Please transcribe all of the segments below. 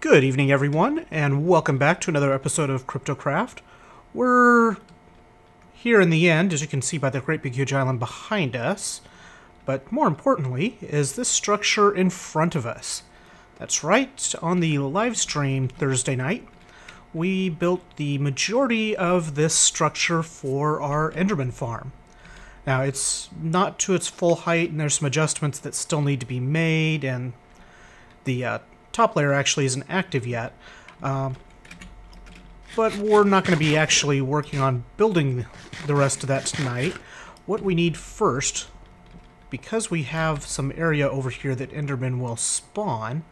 Good evening, everyone, and welcome back to another episode of Kryptocraft. We're here in the end, as you can see by the great big huge island behind us, but more importantly is this structure in front of us. That's right, on the live stream Thursday night, we built the majority of this structure for our Enderman farm. Now, it's not to its full height, and there's some adjustments that still need to be made, and the top layer actually isn't active yet, but we're not going to be actually working on building the rest of that tonight. What we need first, because we have some area over here that Endermen will spawn,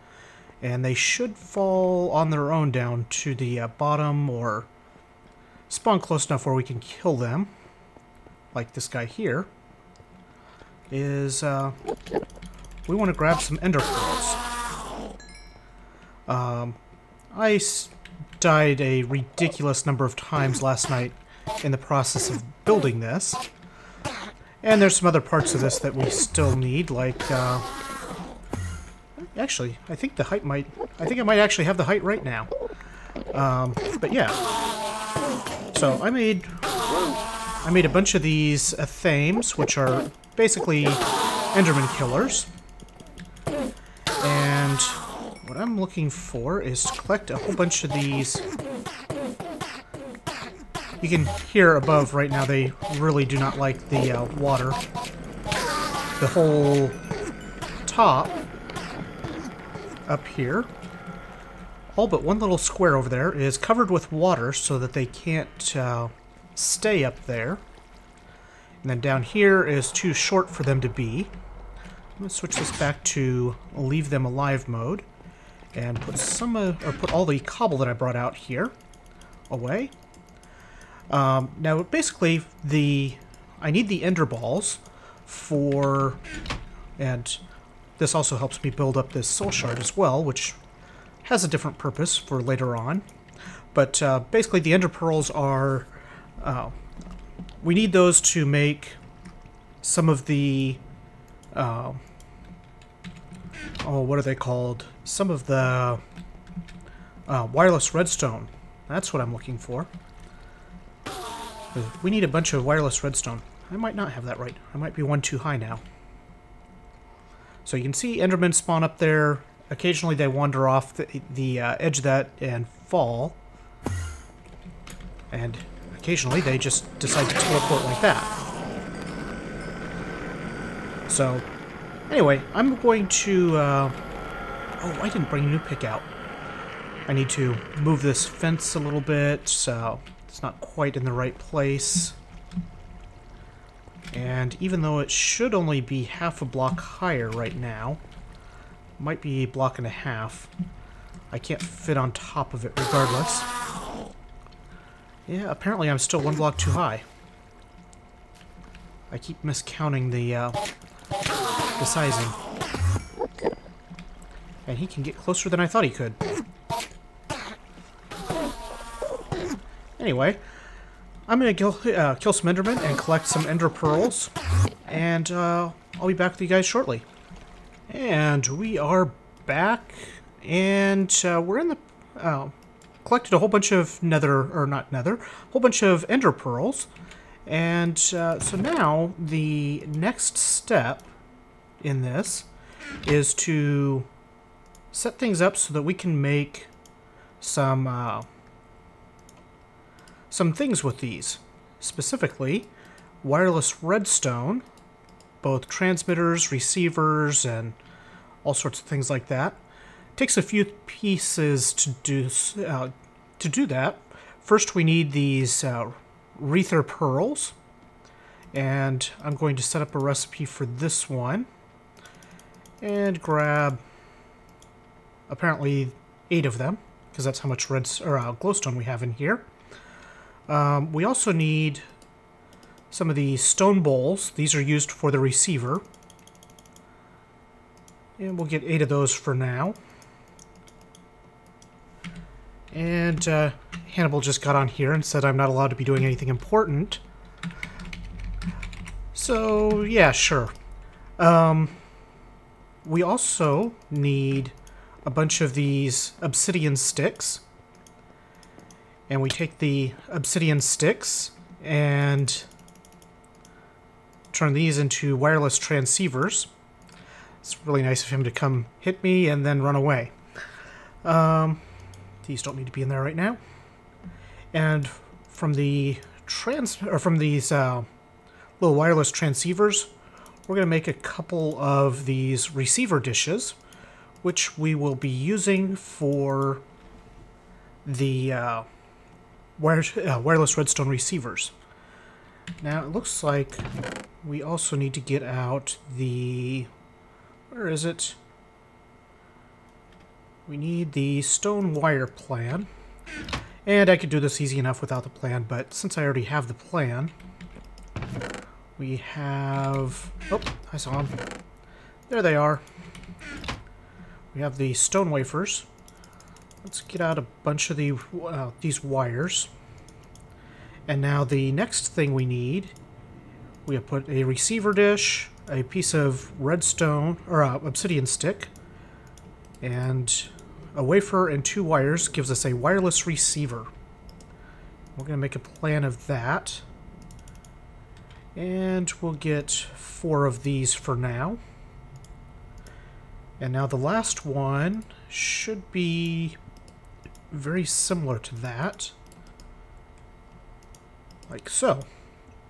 and they should fall on their own down to the bottom or spawn close enough where we can kill them, like this guy here, is we want to grab some ender pearls. I died a ridiculous number of times last night in the process of building this. And there's some other parts of this that we still need, like, actually, I think I might actually have the height right now. But yeah. So I made a bunch of these thames, which are basically Enderman killers. And what I'm looking for is to collect a whole bunch of these. You can hear above right now they really do not like the water. The whole top up here, all but one little square over there, is covered with water so that they can't stay up there. And then down here is too short for them to be. I'm going to switch this back to leave them alive mode. And put put all the cobble that I brought out here away. Now, basically, I need the ender balls for, and this also helps me build up this soul shard as well, which has a different purpose for later on. But basically, the ender pearls are, we need those to make some of the, what are they called? Some of the wireless redstone. That's what I'm looking for. We need a bunch of wireless redstone. I might not have that right. I might be one too high now. So you can see Endermen spawn up there. Occasionally they wander off the edge of that and fall. And occasionally they just decide to teleport like that. So, anyway, I'm going to... Oh, I didn't bring a new pick out. I need to move this fence a little bit, so it's not quite in the right place. And even though it should only be half a block higher right now, might be a block and a half, I can't fit on top of it regardless. Yeah, apparently I'm still one block too high. I keep miscounting the sizing. And he can get closer than I thought he could. Anyway, I'm going to kill some Endermen and collect some Ender Pearls. And I'll be back with you guys shortly. And we are back. And we're in the... collected a whole bunch of a whole bunch of Ender Pearls. And so now the next step in this is to set things up so that we can make some things with these. Specifically, wireless redstone, both transmitters, receivers, and all sorts of things like that. It takes a few pieces to do that. First, we need these Rether pearls, and I'm going to set up a recipe for this one and grab apparently 8 of them, because that's how much glowstone we have in here. We also need some of the stone bowls. These are used for the receiver. And we'll get 8 of those for now. And Hannibal just got on here and said I'm not allowed to be doing anything important. So, yeah, sure. We also need a bunch of these obsidian sticks. And we take the obsidian sticks and turn these into wireless transceivers. It's really nice of him to come hit me and then run away. These don't need to be in there right now. And from these little wireless transceivers, we're going to make a couple of these receiver dishes, which we will be using for the wireless redstone receivers. Now it looks like we also need to get out the... where is it? We need the stone wire plan. And I could do this easy enough without the plan, but since I already have the plan, we have... oh, I saw them. There they are. We have the stone wafers. Let's get out a bunch of these wires. And now the next thing we need, we have put a receiver dish, a piece of redstone, or obsidian stick, and a wafer and 2 wires gives us a wireless receiver. We're going to make a plan of that. And we'll get 4 of these for now. And now the last one should be very similar to that. Like so.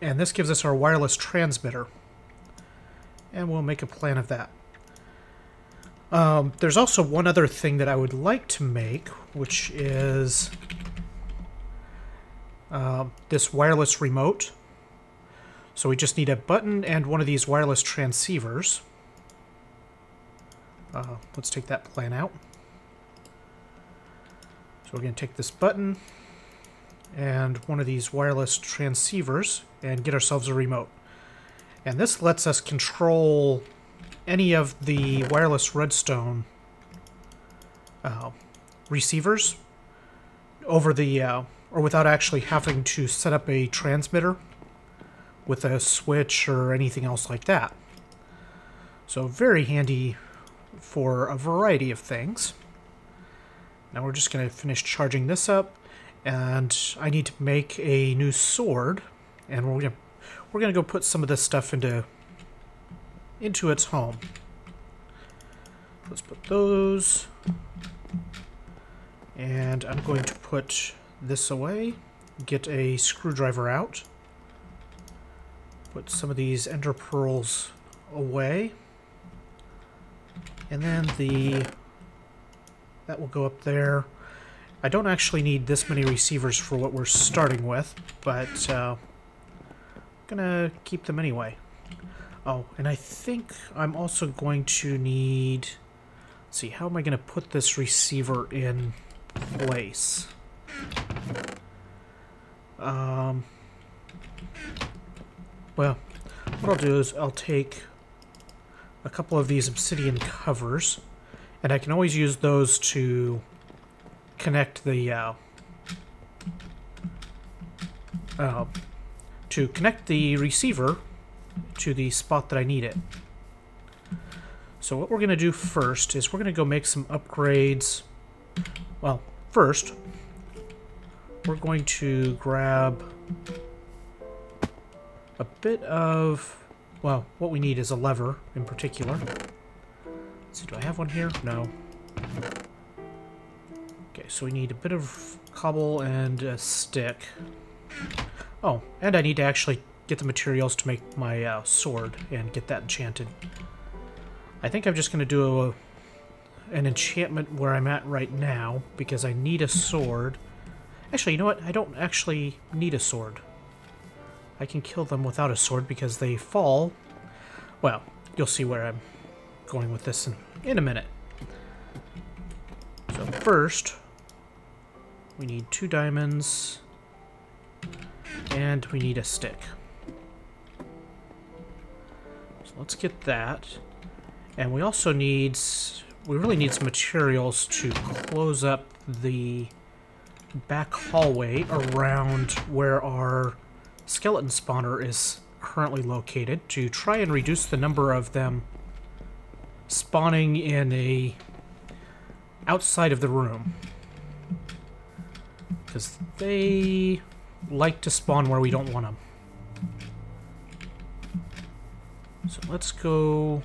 And this gives us our wireless transmitter. And we'll make a plan of that. There's also one other thing that I would like to make, which is this wireless remote. So we just need a button and one of these wireless transceivers. Let's take that plan out. So we're going to take this button and one of these wireless transceivers and get ourselves a remote. And this lets us control any of the wireless redstone receivers over the or without actually having to set up a transmitter with a switch or anything else like that. So very handy for a variety of things. Now we're just going to finish charging this up, and I need to make a new sword, and we're going to go put some of this stuff into its home. Let's put those, and I'm going to put this away, get a screwdriver out, put some of these ender pearls away, and then that will go up there. I don't actually need this many receivers for what we're starting with, but I'm gonna keep them anyway. Oh, and I think I'm also going to need... let's see, how am I going to put this receiver in place? Well, what I'll do is I'll take a couple of these obsidian covers, and I can always use those to connect the receiver to the spot that I need it. So what we're going to do first is we're going to go make some upgrades. Well, first, we're going to grab a bit of... well, what we need is a lever in particular. Let's see, do I have one here? No. Okay, so we need a bit of cobble and a stick. Oh, and I need to actually get the materials to make my sword and get that enchanted. I think I'm just going to do an enchantment where I'm at right now, because I need a sword. Actually, you know what? I don't actually need a sword. I can kill them without a sword because they fall. Well, you'll see where I'm going with this in a minute. So first, we need 2 diamonds, and we need a stick. So let's get that. And we also need... we really need some materials to close up the back hallway around where our skeleton spawner is currently located, to try and reduce the number of them spawning in outside of the room. Because they like to spawn where we don't want them. So let's go...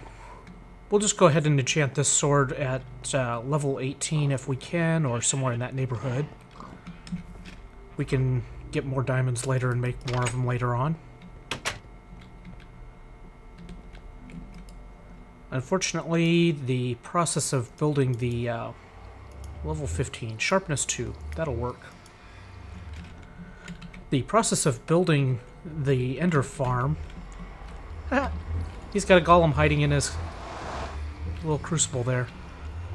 We'll just go ahead and enchant this sword at level 18 if we can, or somewhere in that neighborhood. We can get more diamonds later and make more of them later on. Unfortunately, the process of building the level 15, sharpness 2, that'll work. The process of building the ender farm... he's got a golem hiding in his little crucible there.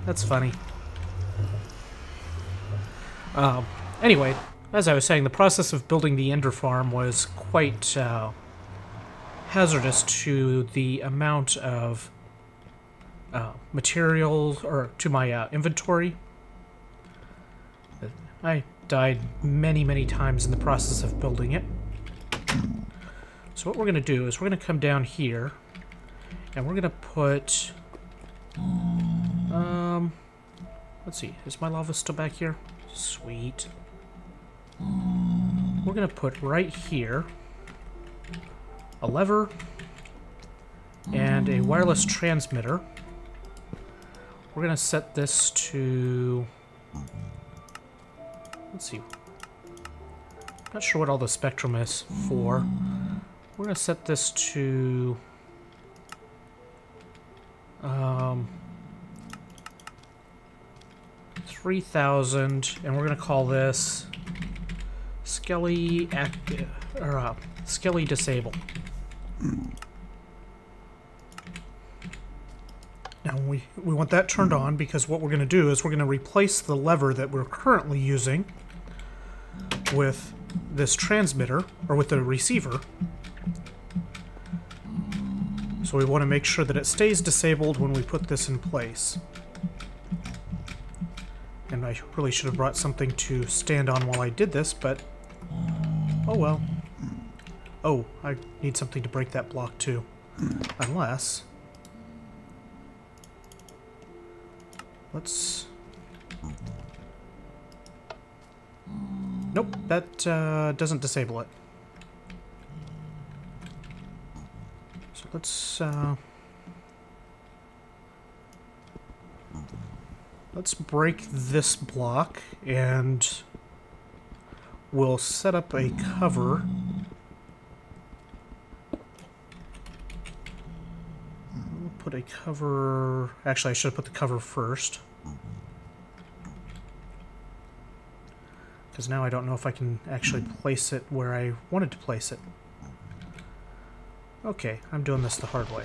That's funny. Anyway, as I was saying, the process of building the ender farm was quite hazardous to the amount of material, or to my inventory. I died many, many times in the process of building it. So what we're going to do is we're going to come down here, and we're going to put... let's see, is my lava still back here? Sweet. We're going to put right here a lever and a wireless transmitter. We're going to set this to... Let's see. Not sure what all the spectrum is for. We're going to set this to... 3000, and we're going to call this Skelly Active, or Skelly Disable. Now we want that turned on because what we're going to do is we're going to replace the lever that we're currently using with this transmitter, or with the receiver. So we want to make sure that it stays disabled when we put this in place. And I really should have brought something to stand on while I did this, but... oh well. Oh, I need something to break that block too. Unless... let's... nope, that doesn't disable it. So let's break this block, and we'll set up a cover. We'll put a cover... actually, I should have put the cover first. Because now I don't know if I can actually place it where I wanted to place it. Okay, I'm doing this the hard way.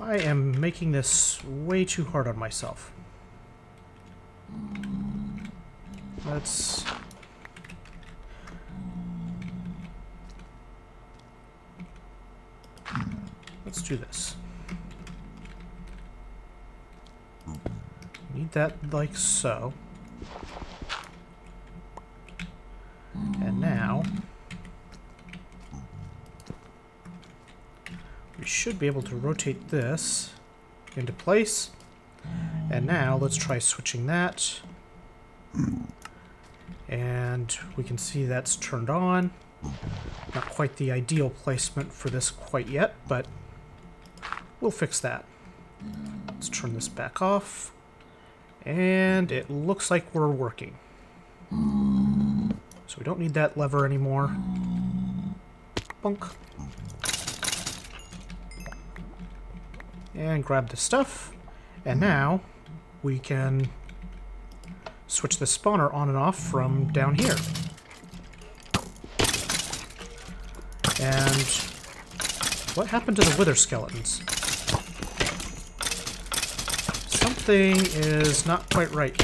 I am making this way too hard on myself. Let's do this. Need that like so. And now we should be able to rotate this into place. And now let's try switching that. And we can see that's turned on. Not quite the ideal placement for this quite yet, but we'll fix that. Let's turn this back off. And it looks like we're working. So we don't need that lever anymore. Bunk. And grab the stuff. And now we can switch the spawner on and off from down here. And what happened to the wither skeletons? Something is not quite right.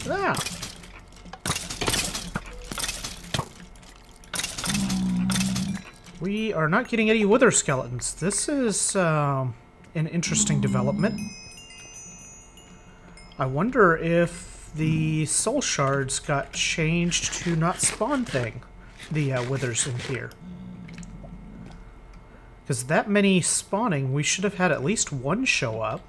Ah! We are not getting any wither skeletons. This is an interesting development. I wonder if the soul shards got changed to not spawn the withers in here. Because that many spawning, we should have had at least one show up.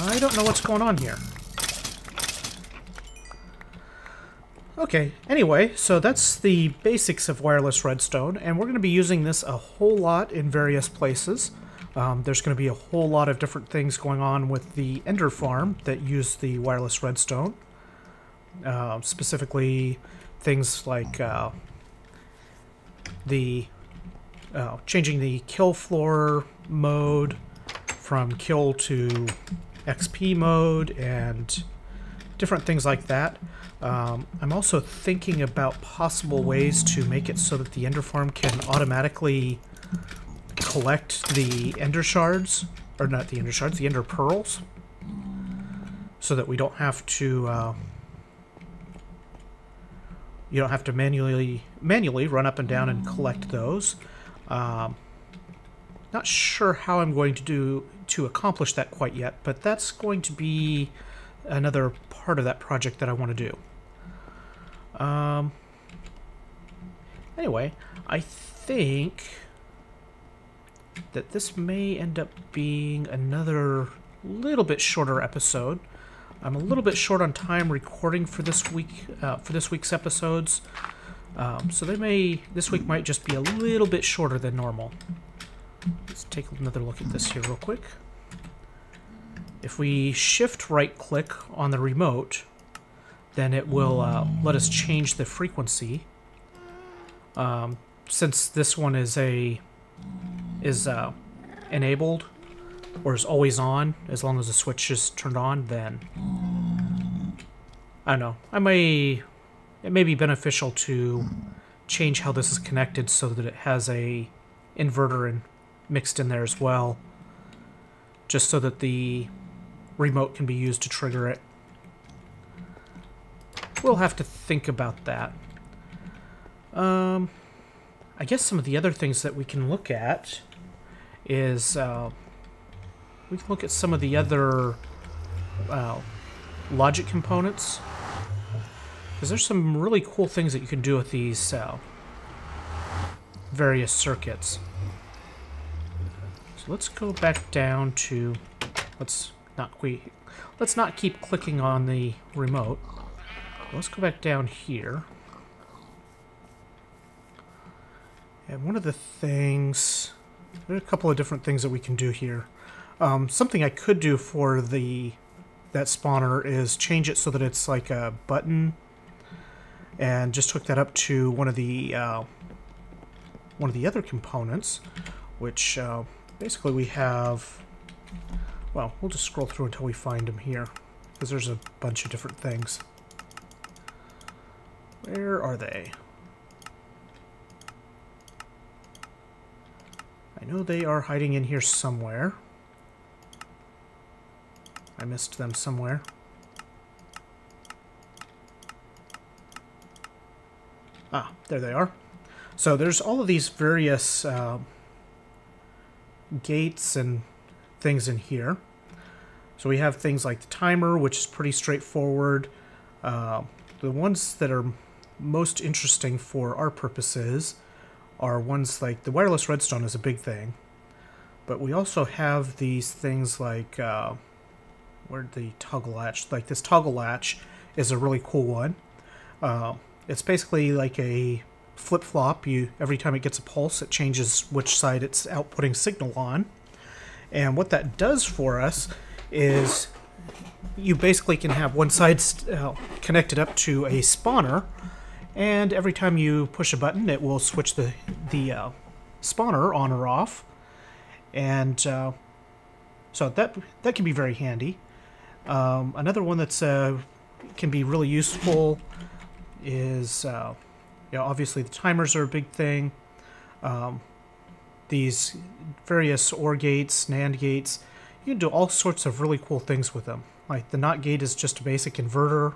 I don't know what's going on here. Okay, anyway, so that's the basics of wireless redstone, and we're going to be using this a whole lot in various places. There's going to be a whole lot of different things going on with the Ender farm that use the wireless redstone. Specifically, things like changing the kill floor mode from kill to XP mode and different things like that. I'm also thinking about possible ways to make it so that the Ender farm can automatically collect the Ender shards, or not the Ender shards, the Ender pearls, so that we don't have to you don't have to manually run up and down and collect those. Not sure how I'm going to accomplish that quite yet, but that's going to be another part of that project that I want to do. Anyway, I think that this may end up being another little bit shorter episode. I'm a little bit short on time recording for this week, for this week's episodes, so this week might just be a little bit shorter than normal. Let's take another look at this here real quick. If we shift right-click on the remote, then it will let us change the frequency. Since this one is enabled or is always on, as long as the switch is turned on, then I don't know. It may be beneficial to change how this is connected so that it has a inverter mixed in there as well, just so that the remote can be used to trigger it. We'll have to think about that. I guess some of the other things that we can look at is we can look at some of the other logic components, because there's some really cool things that you can do with these various circuits. So let's go back down to, let's not keep clicking on the remote. Let's go back down here. And one of the things, there are a couple of different things that we can do here. Something I could do for that spawner is change it so that it's like a button, and just hook that up to one of the other components, which basically we have. Well, we'll just scroll through until we find them here, because there's a bunch of different things. Where are they? I know they are hiding in here somewhere. I missed them somewhere. Ah, there they are. So there's all of these various gates and things in here. So we have things like the timer, which is pretty straightforward. The ones that are most interesting for our purposes are ones like the wireless redstone is a big thing, but we also have these things like where'd the toggle latch, like this toggle latch is a really cool one. It's basically like a flip-flop. Every time it gets a pulse, it changes which side it's outputting signal on. And what that does for us is you basically can have one side connected up to a spawner, and every time you push a button, it will switch the spawner on or off. And so that can be very handy. Another one that's can be really useful is obviously the timers are a big thing. These various OR gates, NAND gates, you can do all sorts of really cool things with them. Like the NOT gate is just a basic inverter.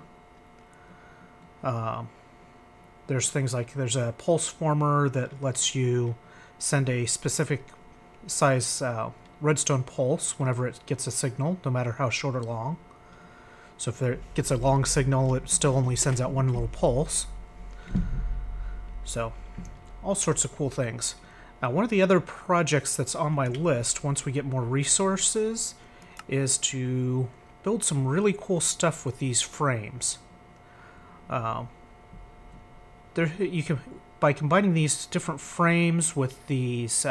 There's things like there's a pulse former that lets you send a specific size redstone pulse whenever it gets a signal, no matter how short or long. So if it gets a long signal, it still only sends out one little pulse. So, all sorts of cool things. Now, one of the other projects that's on my list, once we get more resources, is to build some really cool stuff with these frames. You can, by combining these different frames with these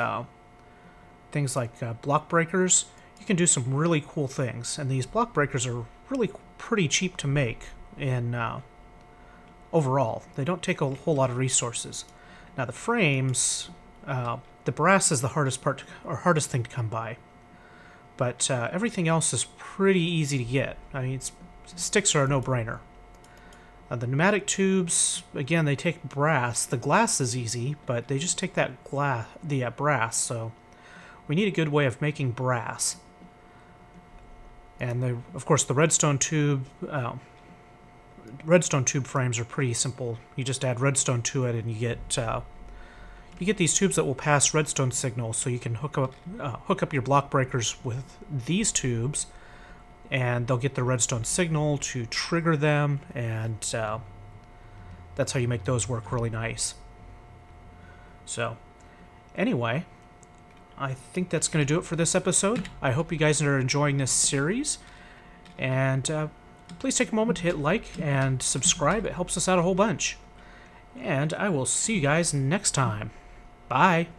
things like block breakers, you can do some really cool things. And these block breakers are really pretty cheap to make in overall. They don't take a whole lot of resources. Now the frames, the brass is the hardest part or hardest thing to come by, but everything else is pretty easy to get. I mean, sticks are a no-brainer. The pneumatic tubes, again, they take brass. The glass is easy, but they just take that brass. So we need a good way of making brass. And of course, the redstone tube frames are pretty simple. You just add redstone to it, and you get these tubes that will pass redstone signals. So you can hook up your block breakers with these tubes, and they'll get the redstone signal to trigger them, and that's how you make those work really nice. So, anyway, I think that's going to do it for this episode. I hope you guys are enjoying this series, and please take a moment to hit like and subscribe. It helps us out a whole bunch. And I will see you guys next time. Bye!